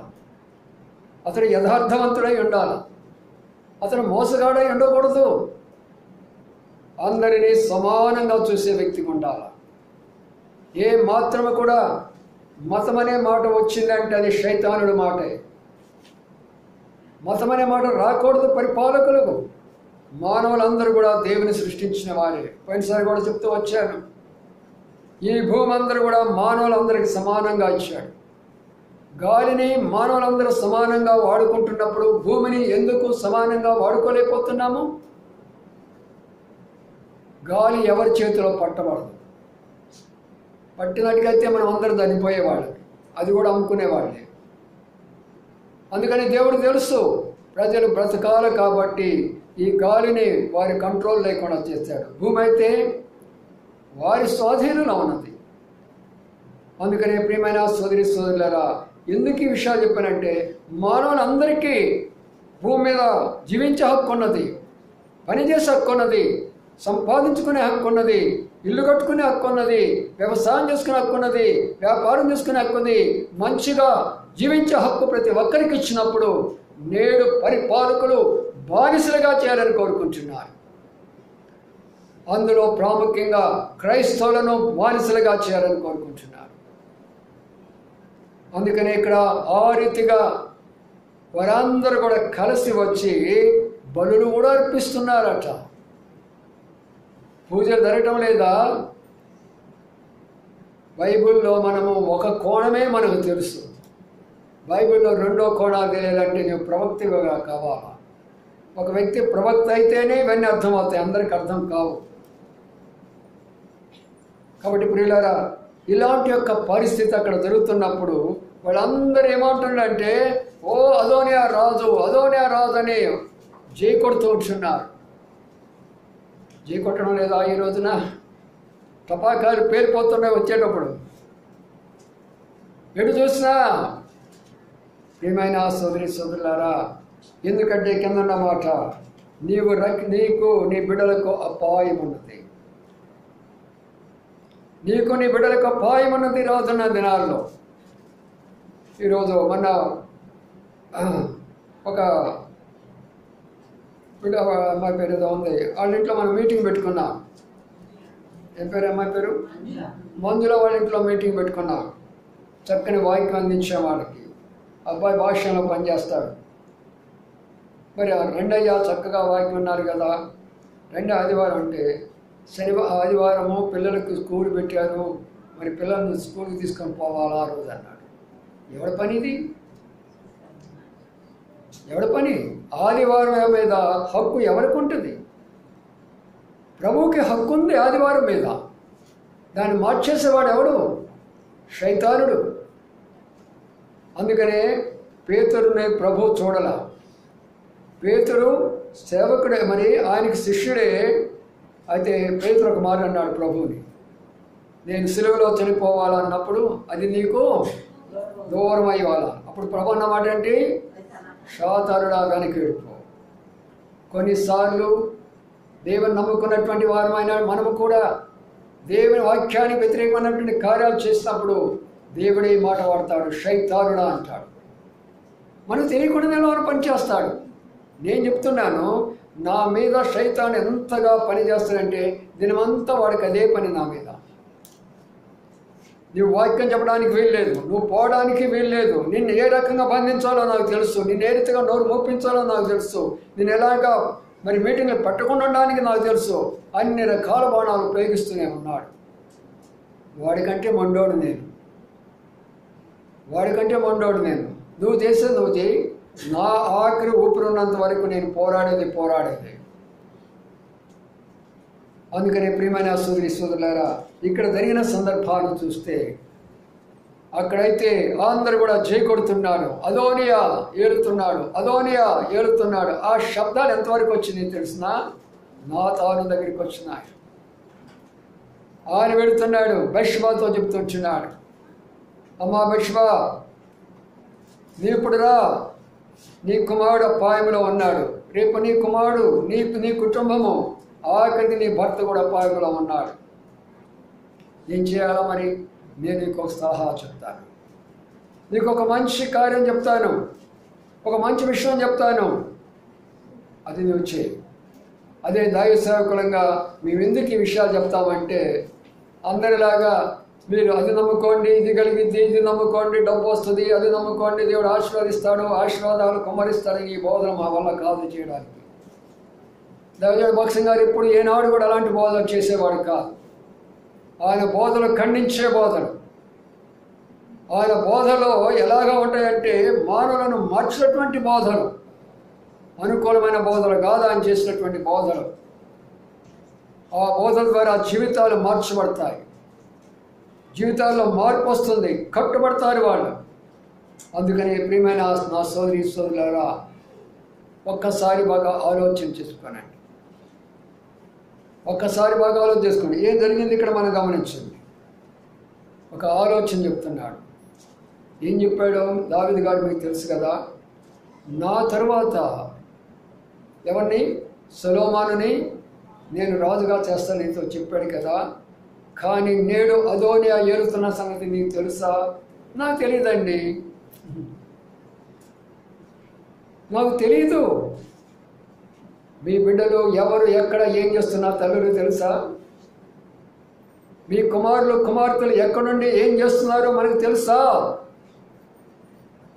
అతడు యథార్థవంతుడై ఉండాలా, అతడు మోసగాడై ఉండకూడదు. అందరినీ సమానంగా చూసే వ్యక్తిగా ఉండాలి. ఏ మాత్రము కూడా మతం అనే మాట వచ్చిందంటే అది శైతానుడి మాటే. మతం అనే మాట రాకూడదు పరిపాలకులకు. మానవులందరూ కూడా దేవుని సృష్టించిన వారే. పోయినసారి కూడా చెప్తూ వచ్చాను, ఈ భూమి అందరూ కూడా మానవులందరికీ సమానంగా ఇచ్చాడు. గాలిని మానవులందరూ సమానంగా వాడుకుంటున్నప్పుడు భూమిని ఎందుకు సమానంగా వాడుకోలేకపోతున్నాము? గాలి ఎవరి చేతిలో పట్టబడదు. పట్టినట్టుకైతే మనం అందరూ చనిపోయేవాళ్ళం, అది కూడా అమ్ముకునేవాళ్ళే. అందుకని దేవుడు తెలుసు ప్రజలు బ్రతకాలి కాబట్టి ఈ గాలిని వారి కంట్రోల్ లేకుండా చేశాడు. భూమి అయితే వారి స్వాధీనంలో ఉన్నది. అందుకనే ప్రియమైన సోదరి సోదరులారా, ఎందుకు ఈ విషయాలు చెప్పానంటే మానవులందరికీ భూమి మీద జీవించే హక్కు ఉన్నది, పనిచేసే హక్కు ఉన్నది, సంపాదించుకునే హక్కు ఉన్నది, ఇల్లు కట్టుకునే హక్కు ఉన్నది, వ్యవసాయం చేసుకునే హక్కు ఉన్నది, వ్యాపారం చేసుకునే హక్కు ఉంది, మంచిగా జీవించే హక్కు ప్రతి ఒక్కరికి ఇచ్చినప్పుడు నేడు పరిపాలకులు బానిసలుగా చేయాలని కోరుకుంటున్నారు. అందులో ప్రాముఖ్యంగా క్రైస్తవులను బానిసలుగా చేయాలని కోరుకుంటున్నారు. అందుకనే ఇక్కడ ఆ రీతిగా వారందరూ కూడా కలిసి వచ్చి బలులు కూడా అర్పిస్తున్నారట. పూజలు జరగటం లేదా? బైబిల్లో మనము ఒక కోణమే మనకు తెలుసు. బైబిల్లో రెండో కోణాలు తెలియాలంటే నువ్వు ప్రవక్తగా కావాలా. ఒక వ్యక్తి ప్రవక్త అయితేనే ఇవన్నీ అర్థమవుతాయి, అందరికి అర్థం కావు. కాబట్టి ప్రియులారా, ఇలాంటి యొక్క పరిస్థితి అక్కడ జరుగుతున్నప్పుడు వాళ్ళందరూ ఏమంటున్నారంటే, ఓ అదోనియా రాజు అని జై కొడుతూ ఉంటున్నారు. జై కొట్టడం లేదా? ఈ రోజున టపాకాయలు పేలిపోతున్నాయి వచ్చేటప్పుడు. ఎటు చూసినా ప్రియమైన సోదరి సోదరులారా, ఎందుకంటే కింద మాట, నీకు నీ బిడ్డలకు అపాయం ఉన్నది, నీకు నీ బిడ్డలకు అపాయం ఉన్నది రాజున్న దినాల్లో. ఈరోజు మొన్న ఒక బిడ్డ అమ్మాయి పేరు ఏదో ఉంది, వాళ్ళ ఇంట్లో మనం మీటింగ్ పెట్టుకున్నాం. ఏం పేరు అమ్మాయి పేరు? మంజుల. వాళ్ళ ఇంట్లో మీటింగ్ పెట్టుకున్నాం. చక్కని వాక్యం అందించాం వాళ్ళకి. అబ్బాయి భాషలో పనిచేస్తాడు. మరి రెండయ్య చక్కగా వాక్యం ఉన్నారు కదా. రెండో ఆదివారం అంటే ఆదివారము పిల్లలకు స్కూల్ పెట్టారు, మరి పిల్లల్ని స్కూల్కి తీసుకొని పోవాలా ఆ రోజు అన్నాడు. ఎవడి పని ఇది? ఎవడి పని? ఆదివారం మీద హక్కు ఎవరికి ఉంటుంది? ప్రభువుకి హక్కు ఉంది ఆదివారం మీద. దాన్ని మార్చేసేవాడు ఎవడు? శైతానుడు. అందుకనే పేతురుని ప్రభు చూడాల. పేతురు సేవకుడే, మరి ఆయనకి శిష్యుడే. అయితే పేతురు ఒక మాట అన్నాడు ప్రభువుని, నేను సిలువలో చనిపోవాలన్నప్పుడు అది నీకు దూరం అయ్యాలా. అప్పుడు ప్రభు అన్నమాట ఏంటి? శాతారుడా వెనకేడుపో. కొన్నిసార్లు దేవుని నమ్ముకున్నటువంటి వారమైన మనము కూడా దేవుని వాక్యానికి వ్యతిరేకమైనటువంటి కార్యాలు చేసినప్పుడు దేవుడే ఈ మాట వాడతాడు, శైతానుడా అంటాడు. మనకు తెలియకుండా వాడు పనిచేస్తాడు. నేను చెప్తున్నాను, నా మీద శైతాను ఎంతగా పనిచేస్తాడంటే దినమంతా వాడికి అదే పని నా మీద. నువ్వు వాక్యం చెప్పడానికి వీల్లేదు, నువ్వు పోవడానికి వీల్లేదు. నిన్ను ఏ రకంగా బంధించాలో నాకు తెలుసు, నిన్ను ఏ రీతిగా నోరు మోపించాలో నాకు తెలుసు, నేను ఎలాగా మరి మీటింగ్లు పెట్టకుండా ఉండడానికి నాకు తెలుసు. అన్ని రకాల బాణాలు ఉపయోగిస్తూనే ఉన్నాడు. వాడికంటే మండోడు నేను, వాడికంటే మండోడు నేను. నువ్వు చేసేది నువ్వు చేయి, నా ఆఖరి ఊపిరిన్నంత వరకు నేను పోరాడేది. అందుకని ప్రియమైన సోదరులారా, ఇక్కడ జరిగిన సందర్భాలు చూస్తే అక్కడైతే అందరూ కూడా జై కొడుతున్నారు, అదోనియా ఏలుతున్నాడు. ఆ శబ్దాలు ఎంతవరకు వచ్చింది తెలిసినా నాతాను దగ్గరికి వచ్చినాయి. ఆయన వెళుతున్నాడు, బెత్షెబాతో చెప్తున్నాడు, అమ్మా బెత్షెబా, నీప్పుడు రా, నీ కుమారుడు అపాయంలో ఉన్నాడు. రేపు నీ కుమారుడు నీ కుటుంబము ఆఖరికి నీ భర్త కూడా అపాయంలో ఉన్నాడు. ఏం చేయాలో మరి? నేను నీకు ఒక సలహా చెప్తాను, నీకు ఒక మంచి కార్యం చెప్తాను, ఒక మంచి విషయం చెప్తాను, అది నువ్వు చేయి. అదే దైవ సేవకులంగా మేము ఎందుకు ఈ విషయాలు చెప్తామంటే, అందరిలాగా మీరు అది నమ్ముకోండి, ఇది కలిగిద్ది, ఇది నమ్ముకోండి, డబ్బు వస్తుంది, అది నమ్ముకోండి, దేవుడు ఆశీర్వదిస్తాడు, ఆశీర్వాదాలు కుమ్మరిస్తాడని ఈ బోధన మా వల్ల కాదు చేయడానికి. దైవజనుడు భక్సింగ్ గారు ఇప్పుడు ఏనాడు కూడా అలాంటి బోధన చేసేవాడు కాదు. ఆయన బోధలు ఖండించే బోధలు. ఆయన బోధలో ఎలాగా ఉంటాయంటే మానవులను మార్చినటువంటి బోధలు, అనుకూలమైన బోధలు కాదు ఆయన చేసినటువంటి బోధలు. ఆ బోధల ద్వారా జీవితాలు మార్చబడతాయి, జీవితాల్లో మార్పు వస్తుంది, కట్టుబడతారు వాళ్ళు. అందుకని ప్రియమైన నా సోదరులారా, ఒక్కసారి బాగా ఆలోచన చేసుకోనండి, చేసుకోండి. ఏం జరిగింది ఇక్కడ మనం గమనించండి. ఒక ఆలోచన చెప్తున్నాడు. ఏం చెప్పాడు దావీదు గారు? మీకు తెలుసు కదా, నా తరువాత ఎవరిని? సొలొమోనుని నేను రాజుగా చేస్తాను నీతో చెప్పాడు కదా. కానీ నేడు అదోనియా ఏలుతున్న సంగతి నీకు తెలుసా? నాకు తెలియదండి, నాకు తెలీదు. మీ బిడ్డలు ఎవరు ఎక్కడ ఏం చేస్తున్నా తల్లులు తెలుసా? మీ కుమార్తెలు ఎక్కడి నుండి ఏం చేస్తున్నారో మనకు తెలుసా?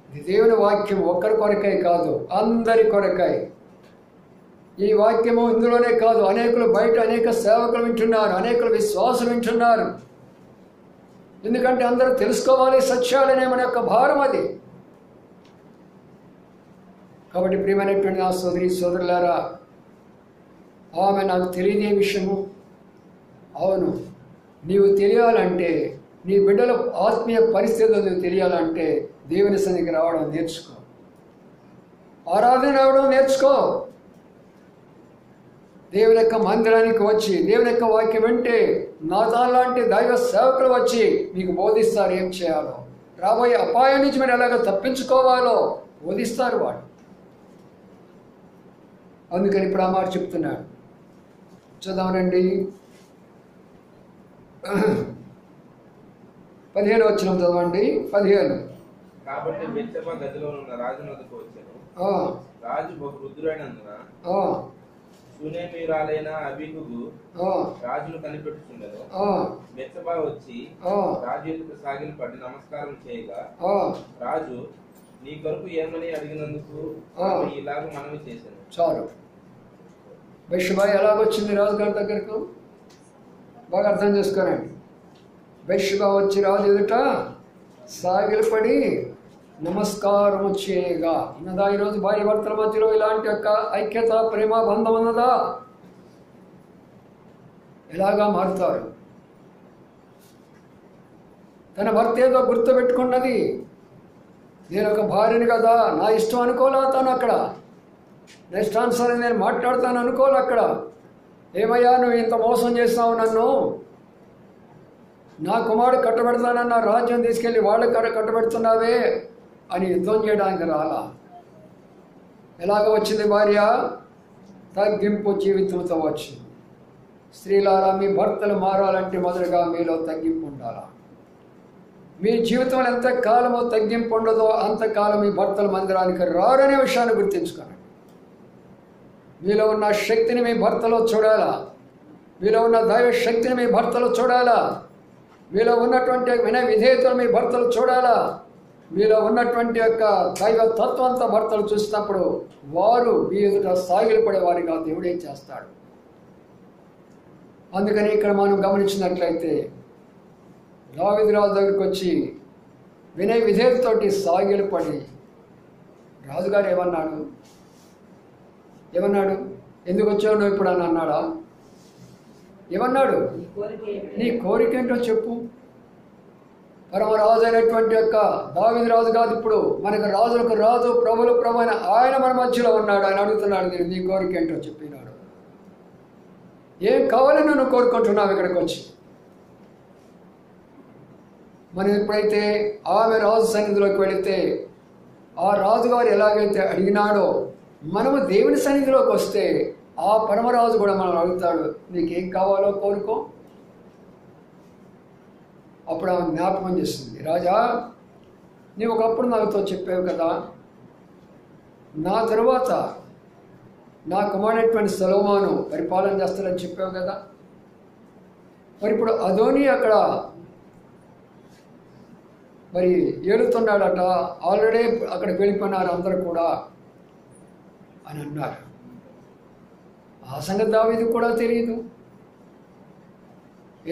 ఇది దేవుని వాక్యం ఒక్కరి కొరకై కాదు, అందరి కొరకై. ఈ వాక్యము ఇందులోనే కాదు, అనేకులు బయట అనేక సేవకులు వింటున్నారు, అనేకులు విశ్వాసులు వింటున్నారు. ఎందుకంటే అందరూ తెలుసుకోవాలి సత్యాలనే మన యొక్క భారం అది. కాబట్టి ప్రియమైనటువంటి నా సోదరులారా, ఆమె నాకు తెలియని విషయము. అవును, నీవు తెలియాలంటే, నీ బిడ్డల ఆత్మీయ పరిస్థితులు నువ్వు తెలియాలంటే దేవుని సన్నిధికి రావడం నేర్చుకో, ఆరాధన రావడం నేర్చుకో. దేవుని యొక్క మందిరానికి వచ్చి దేవుని యొక్క వాక్యం వింటే నాతాన్ లాంటి దైవ సేవకులు వచ్చి మీకు బోధిస్తారు ఏం చేయాలో, రాబోయే అపాయం నుంచి మీరు ఎలాగ తప్పించుకోవాలో బోధిస్తారు వాడు. అందుకని ఇప్పుడు ఆ మాట చెప్తున్నాడు. చూద్దామనండి, 15 వచనం చదవండి. 15. కాబట్టి బెత్షెబా గదిలో ఉన్న రాజు వద్దకు వచ్చాను. రాజు బహు వృద్ధుడైనందున షూనేమీయురాలైన అబీగుగు రాజును కనిపెట్టుచుండెను. బెత్షెబా వచ్చి రాజు ఎదుట సాగిలపడి నమస్కారం చేయగా, రాజు నీ కొరకు ఏమని అడిగినందుకు ఇలాగ మనవి చేశాను. చాలు. బెత్షెబా ఎలాగొచ్చింది రాజుగారి దగ్గరకు బాగా అర్థం చేసుకోనండి. బెత్షెబా వచ్చి రాజు ఎదుట సాగిలపడి నమస్కారము చేయగా. ఉన్నదా ఈరోజు భార్య భర్తల మధ్యలో ఇలాంటి యొక్క ఐక్యత, ప్రేమ, బంధం ఉన్నదా? ఎలాగా మారుతారు? తన భర్త ఏదో గుర్తుపెట్టుకున్నది, నేను ఒక భార్యని కదా, నా ఇష్టం అనుకోలే తను. అక్కడ నా ఇష్టానుసారం నేను మాట్లాడతాను అనుకోలే. అక్కడ ఏమయ్యా నువ్వు ఇంత మోసం చేస్తావు నన్ను, నా కుమారుడు కట్టబెడతానన్న రాజ్యం తీసుకెళ్ళి వాళ్ళకి కట్టబెడుతున్నావే అని యుద్ధం చేయడానికి రాలా. ఎలాగ వచ్చింది భార్య? తగ్గింపు జీవితంతో వచ్చింది. స్త్రీలారా మీ భర్తలు మారాలంటే మొదలుగా మీలో తగ్గింపు ఉండాలా. మీ జీవితంలో ఎంతకాలమో తగ్గింపు ఉండదో అంతకాలం మీ భర్తల మందిరానికి రారనే విషయాన్ని గుర్తించుకోండి. మీలో ఉన్న శక్తిని మీ భర్తలో చూడాలా. మీలో ఉన్న దైవ శక్తిని మీ భర్తలో చూడాలా. మీలో ఉన్నటువంటి వినయ విధేయతలు మీ భర్తలు చూడాలా. మీలో ఉన్నటువంటి యొక్క దైవ తత్వం అంతా భర్తలు చూసినప్పుడు వారు మీ ఎదుట సాగిలు పడే వారిగా దేవుడే చేస్తాడు. అందుకని ఇక్కడ మనం గమనించినట్లయితే దావీదు రాజు దగ్గరికి వచ్చి వినయ విధేయతతోటి సాగిలు పడి రాజుగారు ఏమన్నాడు? ఎందుకు వచ్చావు నువ్వు ఇప్పుడు అని అన్నాడా? ఏమన్నాడు? నీ కోరిక ఏంటో చెప్పు. పరమరాజు అయినటువంటి యొక్క దావీదు రాజు కాదు, ఇప్పుడు మనకు రాజులకు రాజు ప్రభులు ప్రభు అయిన ఆయన మన మధ్యలో ఉన్నాడు. ఆయన అడుగుతున్నాడు, నీ కోరిక ఏంటో చెప్పినాడు. ఏం కావాలని నువ్వు కోరుకుంటున్నావు ఇక్కడికి వచ్చి? మనం ఎప్పుడైతే ఆమె రాజు సన్నిధిలోకి వెళితే ఆ రాజుగారు ఎలాగైతే అడిగినాడో మనము దేవుని సన్నిధిలోకి వస్తే ఆ పరమరాజు కూడా మనం అడుగుతాడు, నీకేం కావాలో కోరుకో. అప్పుడు ఆమె జ్ఞాపకం చేస్తుంది, రాజా నీవు ఒకప్పుడు నాతో చెప్పావు కదా, నా తరువాత నా కుమారుడైనటువంటి సొలొమోను పరిపాలన చేస్తాడని చెప్పావు కదా. మరి ఇప్పుడు అదోని అక్కడ మరి ఏలుతున్నాడట, ఆల్రెడీ అక్కడికి వెళ్ళిపోయినారు అందరూ కూడా అని అన్నారు. ఆ సంగతి దావీదుకు కూడా తెలియదు.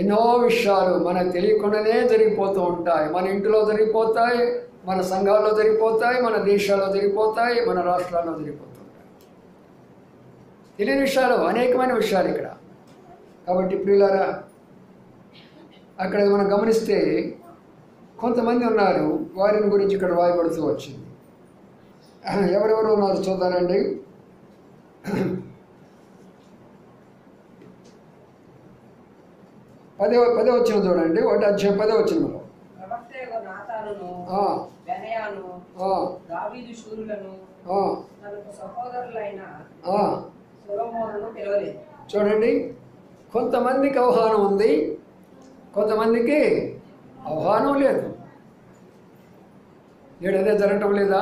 ఎన్నో విషయాలు మనకు తెలియకుండానే జరిగిపోతూ ఉంటాయి. మన ఇంటిలో జరిగిపోతాయి, మన సంఘాల్లో జరిగిపోతాయి, మన దేశాల్లో జరిగిపోతాయి, మన రాష్ట్రాల్లో జరిగిపోతుంటాయి. తెలియని విషయాలు, అనేకమైన విషయాలు ఇక్కడ. కాబట్టి ప్రియులారా, అక్కడ మనం గమనిస్తే కొంతమంది ఉన్నారు, వారిని గురించి ఇక్కడ రాయబడుతూ వచ్చింది. ఎవరెవరు ఉన్నారు చూద్దానండి. 10వ వచనం చూడండి. 1వ అధ్యాయం 10వ వచనంలో దావీదు శూరులను తనకు సహోదరులైన సొలొమోనును పిలవలేదు. చూడండి, కొంతమందికి ఆహ్వానం ఉంది, కొంతమందికి ఆహ్వానం లేదు. నేడదే జరగటం లేదా?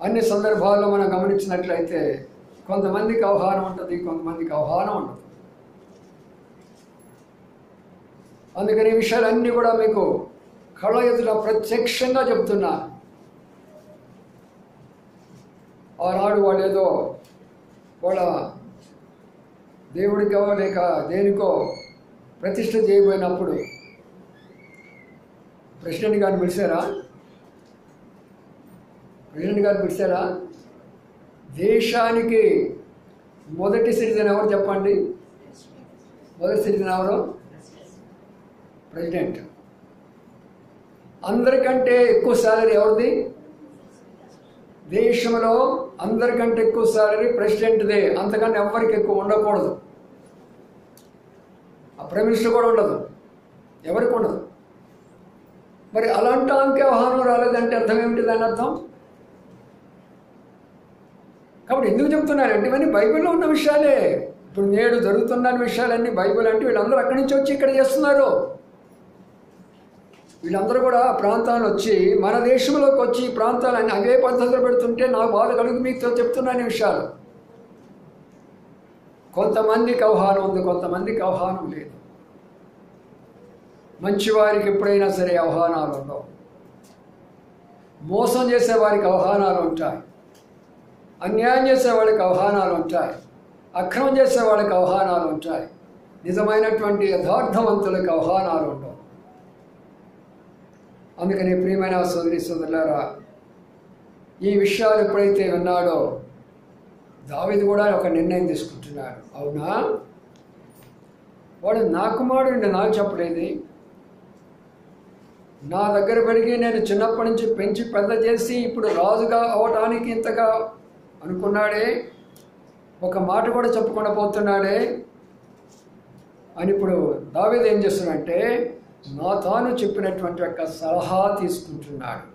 అన్ని సందర్భాల్లో మనం గమనించినట్లయితే కొంతమందికి ఆహ్వానం ఉంటుంది, కొంతమందికి ఆహ్వానం ఉండదు. అందుకని ఈ విషయాలన్నీ కూడా మీకు కళ్ళ ఎదుట ప్రత్యక్షంగా చెప్తున్నా. ఆనాడు వాళ్ళు ఏదో వాళ్ళ దేవుడికో లేక దేనికో ప్రతిష్ఠ చేయబోయినప్పుడు ప్రెసిడెంట్ గారిని పిలిచారా? దేశానికి మొదటి సిటిజన్ ఎవరు చెప్పండి? మొదటి సిటిజన్ ఎవరు? ప్రెసిడెంట్. అందరికంటే ఎక్కువ శాలరీ ఎవరిది? దేశంలో అందరికంటే ఎక్కువ శాలరీ ప్రెసిడెంట్దే. అంతకంటే ఎవరికి ఎక్కువ ఉండకూడదు. ఆ ప్రైమ్ మినిస్టర్ కూడా ఉండదు, ఎవరికి ఉండదు. మరి అలాంటి ఆమెకి ఆహ్వానం రాలేదంటే అర్థం ఏమిటి? దాని అర్థం. కాబట్టి ఎందుకు చెప్తున్నారంటే ఇవన్నీ బైబిల్లో ఉన్న విషయాలే. ఇప్పుడు నేడు జరుగుతున్న విషయాలన్నీ బైబిల్ అంటే వీళ్ళందరూ అక్కడి నుంచి వచ్చి ఇక్కడ చేస్తున్నారు. వీళ్ళందరూ కూడా ప్రాంతాలు వచ్చి మన దేశంలోకి వచ్చి ఈ ప్రాంతాలన్నీ అవే పద్ధతులు పెడుతుంటే నాకు బాధ కలుగు. మీతో చెప్తున్నాను విషయాలు. కొంతమందికి ఆహ్వానం ఉంది, కొంతమందికి ఆహ్వానం లేదు. మంచివారికి ఎప్పుడైనా సరే ఆహ్వానాలు ఉండవు. మోసం చేసే వారికి ఆహ్వానాలు ఉంటాయి, అన్యాయం చేసే వాళ్ళకి ఆహ్వానాలు ఉంటాయి, అక్రమం చేసే వాళ్ళకి ఆహ్వానాలు ఉంటాయి. నిజమైనటువంటి యథార్థవంతులకు ఆహ్వానాలు ఉండవు. అందుకని ప్రియమైన సోదరి సోదరులారా, ఈ విషయాలు ఎప్పుడైతే విన్నాడో దావీదు కూడా ఒక నిర్ణయం తీసుకుంటున్నాడు. అవునా, వాడు నా కుమారుడిని నాకు చెప్పలేదు, నా దగ్గర పెరిగి నేను చిన్నప్పటి నుంచి పెంచి పెద్ద చేసి ఇప్పుడు రాజుగా అవటానికి ఇంతగా అనుకున్నాడే, ఒక మాట కూడా చెప్పకుండా పోతున్నాడే అని ఇప్పుడు దావీదు ఏం చేస్తున్నాడంటే నాతాను చెప్పినటువంటి యొక్క సలహా తీసుకుంటున్నాడు.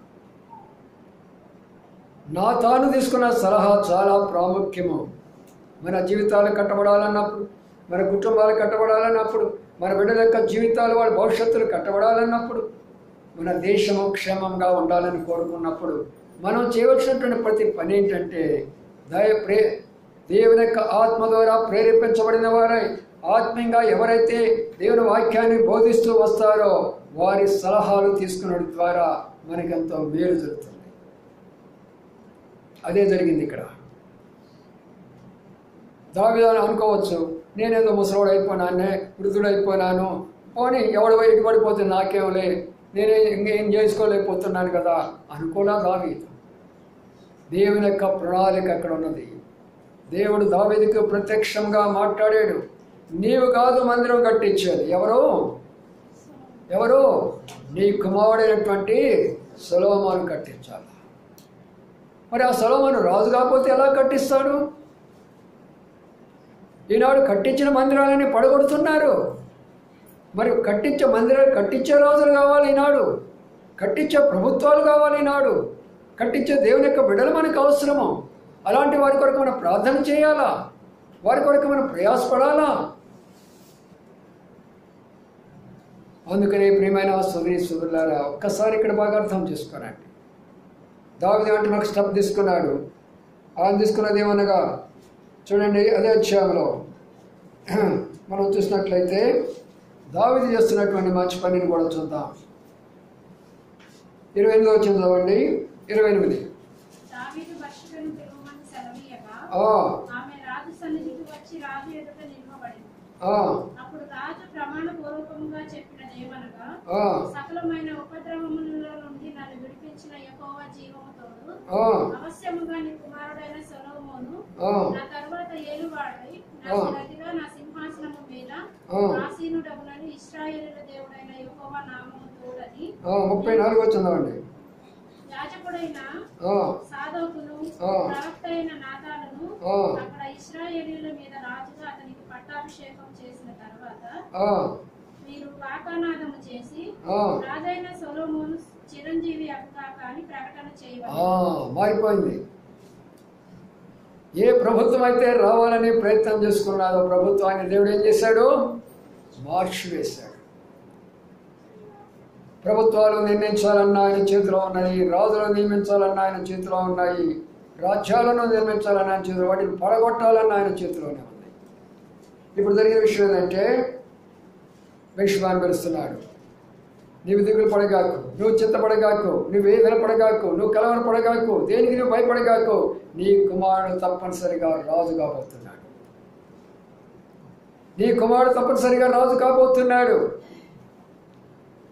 నాతాను తీసుకున్న సలహా చాలా ప్రాముఖ్యము. మన జీవితాలు కట్టబడాలన్నప్పుడు, మన కుటుంబాలు కట్టబడాలన్నప్పుడు, మన బిడ్డల యొక్క జీవితాలు వాళ్ళ భవిష్యత్తులు కట్టబడాలన్నప్పుడు, మన దేశము క్షేమంగా ఉండాలని కోరుకున్నప్పుడు మనం చేయవలసినటువంటి ప్రతి పని ఏంటంటే దేవుని యొక్క ఆత్మ ద్వారా ప్రేరేపించబడిన వారై ఆత్మీయంగా ఎవరైతే దేవుని వాక్యాన్ని బోధిస్తూ వస్తారో వారి సలహాలు తీసుకునే ద్వారా మనకెంతో మేలు జరుగుతుంది. అదే జరిగింది ఇక్కడ. దావీదు అనుకోవచ్చు, నేనేదో ముసలోడు అయిపోయినానే, వృద్ధుడైపోయినాను, పోనీ ఎవడు ఎటు పడిపోతుంది నాకేమలే, నేనే ఇంకేం చేసుకోలేకపోతున్నాను కదా అనుకోలా దావీదు. దేవుని యొక్క ప్రణాళిక అక్కడ ఉన్నది. దేవుడు దావీదుకు ప్రత్యక్షంగా మాట్లాడాడు. నీవు కాదు మందిరం కట్టించేది, ఎవరు నీ కుమారుడైనటువంటి సొలొమోను కట్టించాలి. మరి ఆ సొలొమోను రాజు కాకపోతే ఎలా కట్టిస్తాడు? ఈనాడు కట్టించిన మందిరాలని పడగొడుతున్నారు. మరి కట్టించే రాజులు కావాలి ఈనాడు, కట్టించే ప్రభుత్వాలు కావాలి ఈనాడు, కట్టించే దేవుని యొక్క బిడ్డలు మనకు అవసరము. అలాంటి వారి కొరకు మనం ప్రార్థన చేయాలా, వారి కొరకు మనం ప్రయాసపడాలా. అందుకనే ప్రియమైన సోదరులారా, ఒక్కసారి ఇక్కడ బాగా అర్థం చేసుకోనండి. దావీదు అంటే నాకు స్టెప్ తీసుకున్నాడు. ఆయన తీసుకున్నది ఏమనగా చూడండి, అదే అధ్యాయంలో మనం చూసినట్లయితే దావీదు చేస్తున్నటువంటి మంచి పనిని కూడా చూద్దాం. 28వ వచనం చదవండి. 28. దావీదు బత్షెబను పిలువమని సెలవీయగా, ఆమె రాజు సన్నిధికి వచ్చి రాజు ఎదుట నిలవబడింది. అప్పుడు రాజు ప్రమాణపూర్వకంగా చెప్పినదేమనగా, సకలమైన ఉపద్రవములలో నుండి నన్ను విడిపించిన యెహోవా జీవముతోడు అవశ్యముగా నీ కుమారుడైన సొలొమోను నా తరువాత ఏలువాడై నా శిరదిగా నా సింహాసనము మీద ఆసీనుడగునని ఇశ్రాయేలుల దేవుడైన యెహోవా నామము తోడని. 34 వచ్చిందండి. యాజకుడైన సాదోకును ప్రవక్త అయిన నాతానును అక్కడ ఇశ్రాయేలీయుల మీద రాజుగా అతనికి పట్టాభిషేకం చేసిన తర్వాత మీరు వాకానాదము చేసి రాజైన సొలొమోను చిరంజీవి అగుగాక అని ప్రకటన చేయవచ్చు. మారిపోయింది. ఏ ప్రభుత్వం అయితే రావాలని ప్రయత్నం చేసుకున్నారో ప్రభుత్వాన్ని దేవుడు ఏం చేశాడు? మార్చివేశాడు. ప్రభుత్వాలు నిర్మించాలన్నా ఆయన చేతిలో ఉన్నాయి, రాజులను నియమించాలన్నా ఆయన చేతిలో ఉన్నాయి, రాజ్యాలను నిర్మించాలన్నా ఆయన చేతిలో, వాటిని పడగొట్టాలన్నా ఆయన చేతిలోనే ఉన్నాయి. ఇప్పుడు జరిగిన విషయం ఏంటంటే భవిష్యవాణి పిలుస్తున్నాడు. నీవు దిగులు పడగాకు, నువ్వు చింతపడగాకు, నువ్వు వేదన పడగాకు, నువ్వు కలవర పడగాకు, దేనికి నువ్వు భయపడగాకు, నీ కుమారుడు తప్పనిసరిగా రాజు కాబోతున్నాడు. నీ కుమారుడు తప్పనిసరిగా రాజు కాబోతున్నాడు.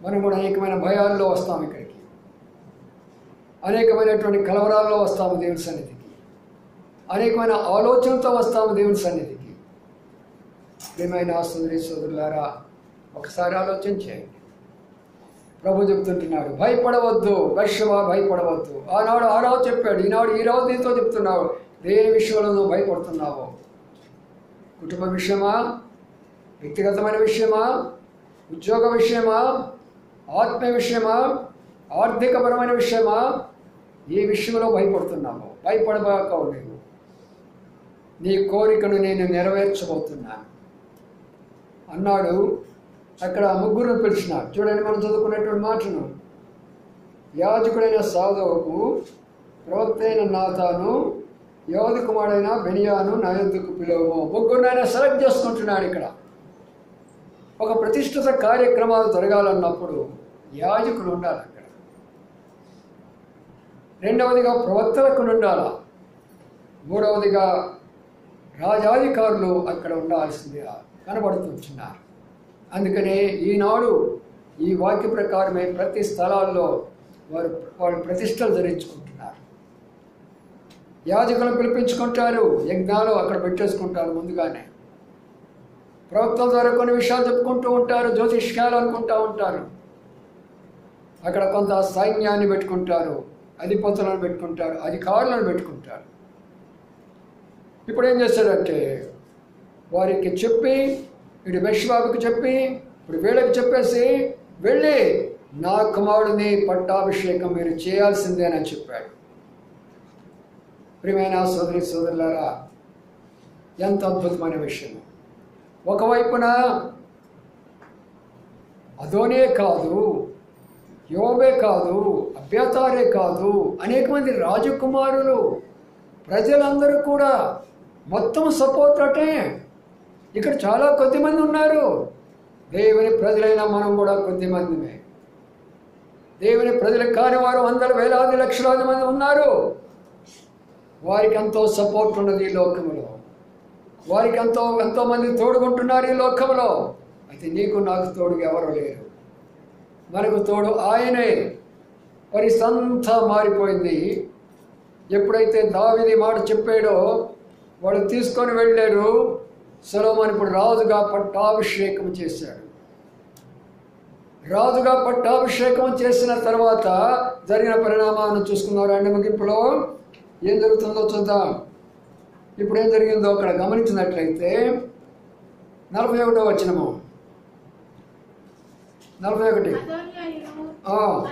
మనం కూడా అనేకమైన భయాల్లో వస్తాము, ఇక్కడికి అనేకమైనటువంటి కలవరాల్లో వస్తాము దేవుని సన్నిధికి, అనేకమైన ఆలోచనతో వస్తాము దేవుని సన్నిధికి. ప్రియమైన సోదరులారా, ఒకసారి ఆలోచన చేయండి. ప్రభు చెప్తుంటున్నాడు, భయపడవద్దు బత్షెబా, భయపడవద్దు. ఆనాడు ఆ రాజు చెప్పాడు, ఈనాడు ఈ రాజు నీతో చెప్తున్నావు. దేని విషయంలో నువ్వు భయపడుతున్నావు? కుటుంబ విషయమా, వ్యక్తిగతమైన విషయమా, ఉద్యోగ విషయమా, ఆత్మీయ విషయమా, ఆర్థికపరమైన విషయమా, ఏ విషయంలో భయపడుతున్నావు? భయపడబాకవు. నీవు నీ కోరికను నేను నెరవేర్చబోతున్నాను అన్నాడు. అక్కడ ముగ్గురును పిలిచినాడు. చూడండి, మనం చదువుకునేటువంటి మాటను. యాజకుడైన సాదోకు, ప్రవక్త అయిన నాతాను, యోధ కుమారుడైన బెనియాను నా యొద్దకు పిలువము. ముగ్గురు ఆయన సెలెక్ట్ చేసుకుంటున్నాడు. ఇక్కడ ఒక ప్రతిష్ఠిత కార్యక్రమాలు జరగాలన్నప్పుడు యాజకులు ఉండాలి అక్కడ. రెండవదిగా ప్రవక్తలకు ఉండాలా. మూడవదిగా రాజాధికారులు అక్కడ ఉండాల్సిందిగా కనబడుతున్నారు. అందుకనే ఈనాడు ఈ వాక్య ప్రకారమే ప్రతి స్థలాల్లో వారు ప్రతిష్టలు ధరించుకుంటున్నారు. యాజకులను పిలిపించుకుంటారు, యజ్ఞాలు అక్కడ పెట్టేసుకుంటారు ముందుగానే. ప్రవక్తల ద్వారా కొన్ని విషయాలు చెప్పుకుంటూ ఉంటారు, జ్యోతిష్యాలు అనుకుంటూ ఉంటారు. అక్కడ కొంత సైన్యాన్ని పెట్టుకుంటారు, అధిపతులను పెట్టుకుంటారు, అధికారులను పెట్టుకుంటారు. ఇప్పుడు ఏం చేస్తారంటే వారికి చెప్పి, ఇటు బత్షెబాకు చెప్పి, ఇప్పుడు వీళ్ళకి చెప్పేసి, వెళ్ళి నా కుమారుడిని పట్టాభిషేకం మీరు చేయాల్సిందేనని చెప్పాడు. ప్రియమైన సోదరులారా, ఎంత అద్భుతమైన విషయం! ఒకవైపున అదోనే కాదు, యోబే కాదు, అబ్యాతారే కాదు, అనేక మంది రాజకుమారులు, ప్రజలందరూ కూడా మొత్తం సపోర్ట్ అంటే. ఇక్కడ చాలా కొద్దిమంది ఉన్నారు. దేవుని ప్రజలైన మనం కూడా కొద్దిమందిమే. దేవుని ప్రజలు కాని వారు వందల వేలాది లక్షలాది మంది ఉన్నారు. వారికి ఎంతో సపోర్ట్ ఉన్నది ఈ లోకంలో. వారికి ఎంతో మంది తోడుకుంటున్నారు ఈ లోకంలో. అయితే నీకు నాకు తోడుగా ఎవరు లేరు. మనకు తోడు ఆయనే. పరిస్థితి అంతా మారిపోయింది. ఎప్పుడైతే దావీదు మాట చెప్పాడో వాళ్ళు తీసుకొని వెళ్ళారు. సొలొమోను ఇప్పుడు రాజుగా పట్టాభిషేకం చేశాడు. రాజుగా పట్టాభిషేకం చేసిన తర్వాత జరిగిన పరిణామాలను చూసుకున్నారు. అండి ముగింపులో ఏం జరుగుతుందో చూద్దాం. ఇప్పుడు ఏం జరిగిందో అక్కడ గమనించినట్లయితే 41వ వచనము 41.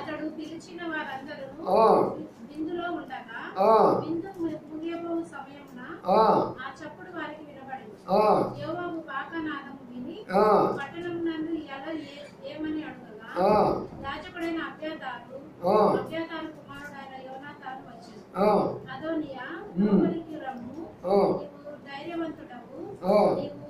అతడు పిలిచిన వారందరూ విందులో ఉండగా విందు ముగియబోవు సమయమున ఆ చప్పుడు వారికి వినబడింది. యోవాబు బాకానాదము విని పట్టణమునందు ఎలా ఏమని అడుగగా యాజకుడైన అబ్యాతారు కుమారుడైన యోనాతాను వచ్చాడు. అదోనియా లోపలికి రమ్ము, నీవు ధైర్యవంతుడవు, నీవు